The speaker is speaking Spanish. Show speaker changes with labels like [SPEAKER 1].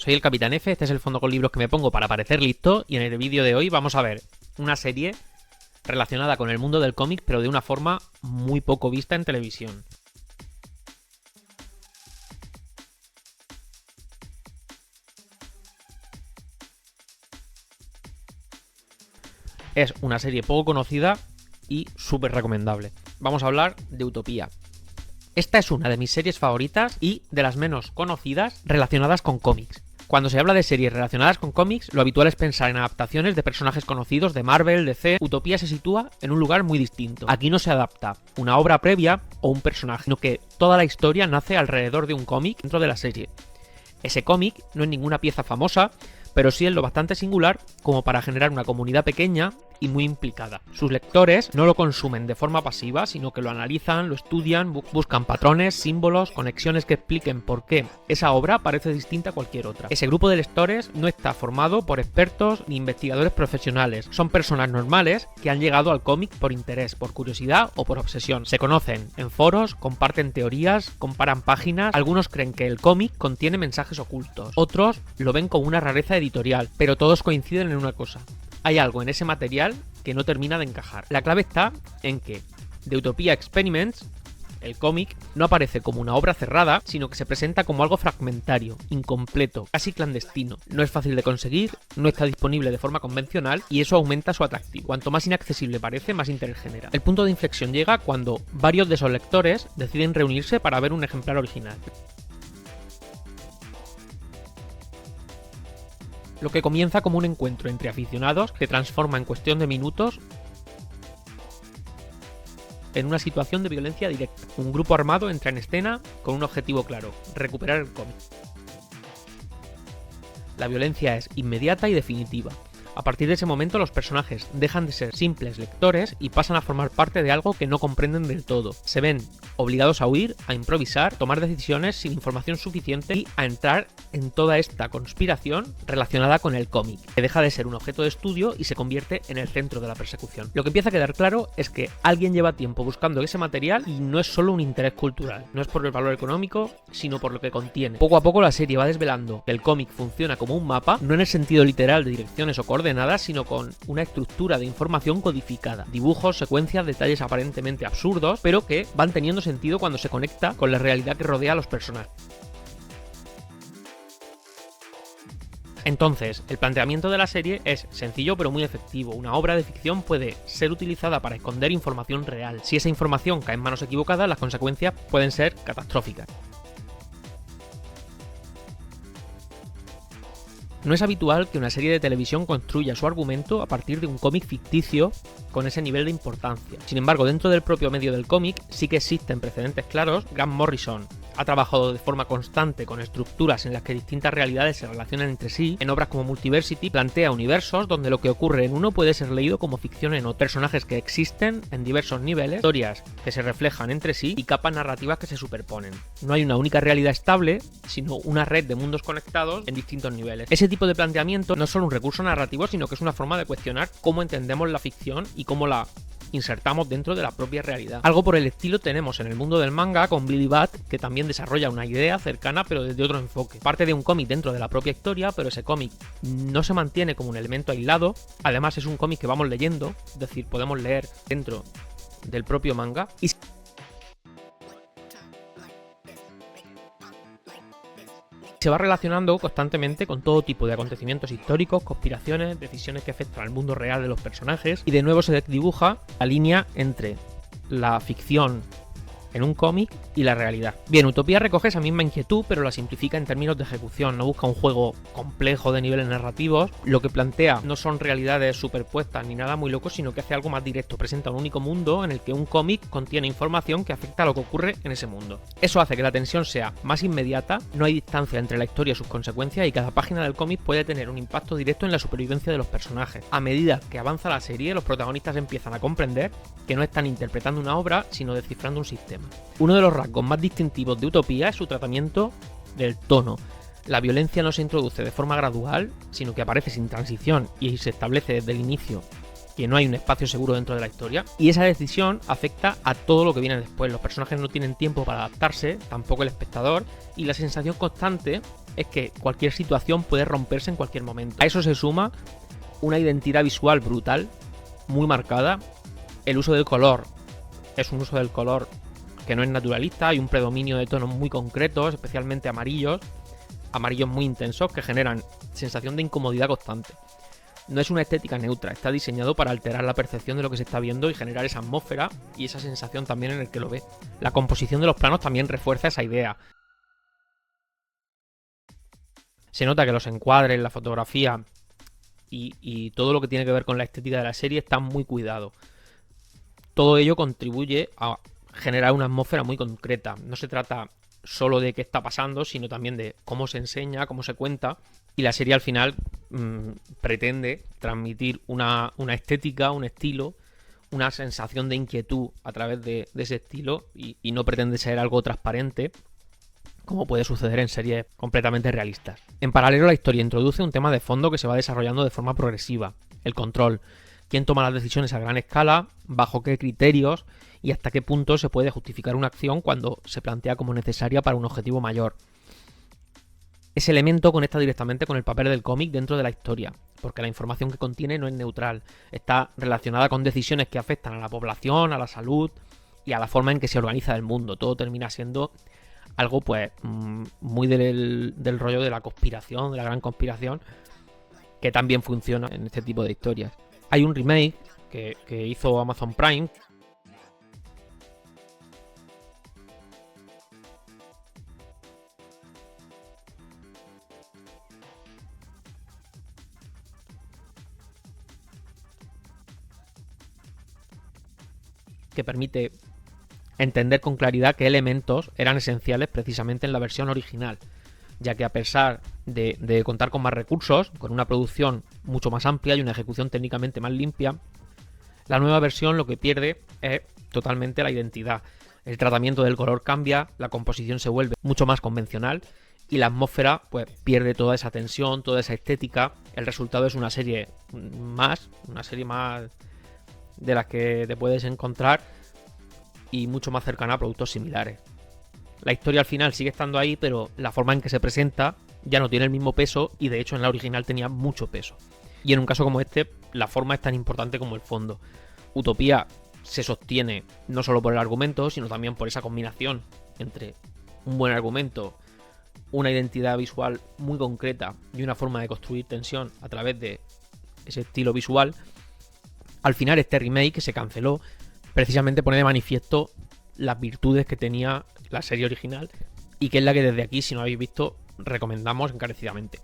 [SPEAKER 1] soy el Capitán F, este es el fondo con libros que me pongo para parecer listo y en el vídeo de hoy vamos a ver una serie relacionada con el mundo del cómic pero de una forma muy poco vista en televisión. Es una serie poco conocida y súper recomendable. Vamos a hablar de Utopía. Esta es una de mis series favoritas y de las menos conocidas relacionadas con cómics. Cuando se habla de series relacionadas con cómics, lo habitual es pensar en adaptaciones de personajes conocidos de Marvel, DC. Utopía se sitúa en un lugar muy distinto. Aquí no se adapta una obra previa o un personaje, sino que toda la historia nace alrededor de un cómic dentro de la serie. Ese cómic no es ninguna pieza famosa, pero sí es lo bastante singular como para generar una comunidad pequeña y muy implicada. Sus lectores no lo consumen de forma pasiva, sino que lo analizan, lo estudian, buscan patrones, símbolos, conexiones que expliquen por qué esa obra parece distinta a cualquier otra. Ese grupo de lectores no está formado por expertos ni investigadores profesionales, son personas normales que han llegado al cómic por interés, por curiosidad o por obsesión. Se conocen en foros, comparten teorías, comparan páginas, algunos creen que el cómic contiene mensajes ocultos, otros lo ven como una rareza editorial, pero todos coinciden en una cosa: hay algo en ese material que no termina de encajar. La clave está en que The Utopia Experiments, el cómic, no aparece como una obra cerrada, sino que se presenta como algo fragmentario, incompleto, casi clandestino. No es fácil de conseguir, no está disponible de forma convencional y eso aumenta su atractivo. Cuanto más inaccesible parece, más interés genera. El punto de inflexión llega cuando varios de esos lectores deciden reunirse para ver un ejemplar original. Lo que comienza como un encuentro entre aficionados se transforma en cuestión de minutos en una situación de violencia directa. Un grupo armado entra en escena con un objetivo claro: recuperar el cómic. La violencia es inmediata y definitiva. A partir de ese momento los personajes dejan de ser simples lectores y pasan a formar parte de algo que no comprenden del todo. Se ven obligados a huir, a improvisar, tomar decisiones sin información suficiente y a entrar en toda esta conspiración relacionada con el cómic, que deja de ser un objeto de estudio y se convierte en el centro de la persecución. Lo que empieza a quedar claro es que alguien lleva tiempo buscando ese material y no es solo un interés cultural, no es por el valor económico, sino por lo que contiene. Poco a poco la serie va desvelando que el cómic funciona como un mapa, no en el sentido literal de direcciones o coordenadas, sino con una estructura de información codificada, dibujos, secuencias, detalles aparentemente absurdos, pero que van teniendo sentido cuando se conecta con la realidad que rodea a los personajes. Entonces, el planteamiento de la serie es sencillo pero muy efectivo. Una obra de ficción puede ser utilizada para esconder información real. Si esa información cae en manos equivocadas, las consecuencias pueden ser catastróficas. No es habitual que una serie de televisión construya su argumento a partir de un cómic ficticio con ese nivel de importancia. Sin embargo, dentro del propio medio del cómic sí que existen precedentes claros. Grant Morrison ha trabajado de forma constante con estructuras en las que distintas realidades se relacionan entre sí. En obras como Multiversity plantea universos donde lo que ocurre en uno puede ser leído como ficción en otro. Personajes que existen en diversos niveles, historias que se reflejan entre sí y capas narrativas que se superponen. No hay una única realidad estable, sino una red de mundos conectados en distintos niveles. Ese tipo de planteamiento no es solo un recurso narrativo, sino que es una forma de cuestionar cómo entendemos la ficción y cómo la insertamos dentro de la propia realidad. Algo por el estilo tenemos en el mundo del manga con Billy Bat, que también desarrolla una idea cercana pero desde otro enfoque. Parte de un cómic dentro de la propia historia, pero ese cómic no se mantiene como un elemento aislado. Además es un cómic que vamos leyendo, es decir, podemos leer dentro del propio manga y se va relacionando constantemente con todo tipo de acontecimientos históricos, conspiraciones, decisiones que afectan al mundo real de los personajes, y de nuevo se dibuja la línea entre la ficción en un cómic y la realidad. Bien, Utopía recoge esa misma inquietud, pero la simplifica en términos de ejecución. No busca un juego complejo de niveles narrativos. Lo que plantea no son realidades superpuestas ni nada muy loco, sino que hace algo más directo. Presenta un único mundo en el que un cómic contiene información que afecta a lo que ocurre en ese mundo. Eso hace que la tensión sea más inmediata, no hay distancia entre la historia y sus consecuencias, y cada página del cómic puede tener un impacto directo en la supervivencia de los personajes. A medida que avanza la serie, los protagonistas empiezan a comprender que no están interpretando una obra, sino descifrando un sistema. Uno de los rasgos más distintivos de Utopía es su tratamiento del tono. La violencia no se introduce de forma gradual, sino que aparece sin transición y se establece desde el inicio que no hay un espacio seguro dentro de la historia, y esa decisión afecta a todo lo que viene después. Los personajes no tienen tiempo para adaptarse, tampoco el espectador, y la sensación constante es que cualquier situación puede romperse en cualquier momento. A eso se suma una identidad visual brutal, muy marcada. El uso del color es un uso del color que no es naturalista, hay un predominio de tonos muy concretos, especialmente amarillos muy intensos que generan sensación de incomodidad constante. No es una estética neutra, está diseñado para alterar la percepción de lo que se está viendo y generar esa atmósfera y esa sensación también en el que lo ve. La composición de los planos también refuerza esa idea. Se nota que los encuadres, la fotografía y todo lo que tiene que ver con la estética de la serie están muy cuidados. Todo ello contribuye a generar una atmósfera muy concreta. No se trata solo de qué está pasando, sino también de cómo se enseña, cómo se cuenta. Y la serie al final pretende transmitir una estética, un estilo, una sensación de inquietud a través de ese estilo y no pretende ser algo transparente, como puede suceder en series completamente realistas. En paralelo, la historia introduce un tema de fondo que se va desarrollando de forma progresiva: el control. ¿Quién toma las decisiones a gran escala? ¿Bajo qué criterios? ¿Y hasta qué punto se puede justificar una acción cuando se plantea como necesaria para un objetivo mayor? Ese elemento conecta directamente con el papel del cómic dentro de la historia, porque la información que contiene no es neutral, está relacionada con decisiones que afectan a la población, a la salud y a la forma en que se organiza el mundo. Todo termina siendo algo pues muy del rollo de la conspiración, de la gran conspiración, que también funciona en este tipo de historias. Hay un remake que hizo Amazon Prime, que permite entender con claridad qué elementos eran esenciales precisamente en la versión original, ya que a pesar de contar con más recursos, con una producción mucho más amplia y una ejecución técnicamente más limpia, la nueva versión lo que pierde es totalmente la identidad. El tratamiento del color cambia, la composición se vuelve mucho más convencional y la atmósfera pues pierde toda esa tensión, toda esa estética. El resultado es una serie más de las que te puedes encontrar y mucho más cercana a productos similares. La historia al final sigue estando ahí, pero la forma en que se presenta ya no tiene el mismo peso y de hecho en la original tenía mucho peso. Y en un caso como este, la forma es tan importante como el fondo. Utopía se sostiene no solo por el argumento, sino también por esa combinación entre un buen argumento, una identidad visual muy concreta y una forma de construir tensión a través de ese estilo visual. Al final este remake que se canceló precisamente pone de manifiesto las virtudes que tenía la serie original y que es la que desde aquí, si no lo habéis visto, recomendamos encarecidamente.